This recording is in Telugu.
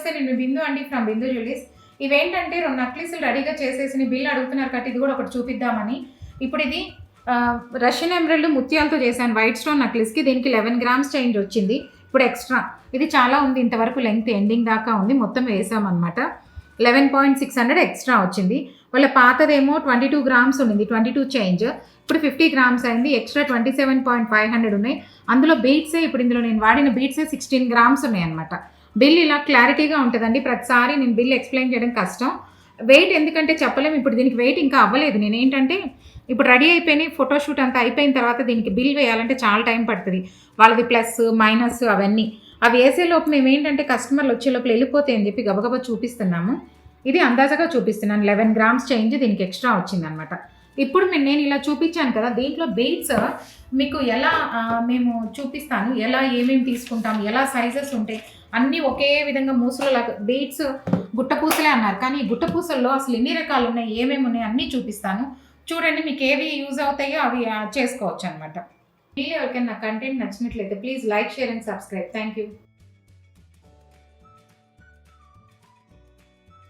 నమస్తే, నేను బిందు అండి ఫ్రమ్ బిందు జ్యువెలరీస్. ఇవేంటంటే 2 నక్లీసులు రెడీగా చేసేసి బిల్ అడుగుతున్నారు కాబట్టి ఇది కూడా ఒకటి చూపిద్దామని. ఇప్పుడు ఇది రష్యన్ ఎమరల్డ్ ముత్యాలతో చేశాను వైట్ స్టోన్ నక్లీస్కి. దీనికి 11 గ్రామ్స్ చేంజ్ వచ్చింది. ఇప్పుడు ఎక్స్ట్రా ఇది చాలా ఉంది, ఇంతవరకు లెంగ్త్ ఎండింగ్ దాకా ఉంది, మొత్తం వేసామన్నమాట. 11.600 ఎక్స్ట్రా వచ్చింది. వాళ్ళ పాతదేమో 22 గ్రామ్స్ ఉండింది, 22 చేంజ్. ఇప్పుడు 50 గ్రామ్స్ అయింది, ఎక్స్ట్రా 27.500 ఉన్నాయి. అందులో బీట్సే, ఇప్పుడు ఇందులో నేను వాడిన బీట్సే 16 గ్రామ్స్ ఉన్నాయి అనమాట. బిల్ ఇలా క్లారిటీగా ఉంటుందండి. ప్రతిసారి నేను బిల్ ఎక్స్ప్లెయిన్ చేయడం కష్టం. వెయిట్ ఎందుకంటే చెప్పలేము, ఇప్పుడు దీనికి వెయిట్ ఇంకా అవ్వలేదు. నేను ఏంటంటే ఇప్పుడు రెడీ అయిపోయినాయి, ఫోటోషూట్ అంతా అయిపోయిన తర్వాత దీనికి బిల్ వేయాలంటే చాలా టైం పడుతుంది. వాళ్ళది ప్లస్ మైనస్ అవన్నీ. అవి వేసేలోపు మేము ఏంటంటే కస్టమర్లు వచ్చేలోపు వెళ్ళిపోతాయి అని చెప్పి గబగబా చూపిస్తున్నాము. ఇది అందాజగా చూపిస్తున్నాను. 11 గ్రామ్స్ చేంజ్ దీనికి ఎక్స్ట్రా వచ్చిందనమాట. ఇప్పుడు నేను ఇలా చూపించాను కదా, దీంట్లో బీట్స్ మీకు ఎలా మేము చూపిస్తాను, ఎలా ఏమేమి తీసుకుంటాం, ఎలా సైజెస్ ఉంటాయి అన్నీ ఒకే విధంగా మూసలలాగా. బీట్స్ గుట్టపూసలే అన్నారు, కానీ ఈ గుట్టపూసల్లో అసలు ఎన్ని రకాలు ఉన్నాయి, ఏమేమి ఉన్నాయి అన్నీ చూపిస్తాను. చూడండి, మీకు ఏవి యూజ్ అవుతాయో అవి చేసుకోవచ్చు అనమాట. ఎవరికైనా నా కంటెంట్ నచ్చినట్లయితే please like, share and subscribe. Thank you.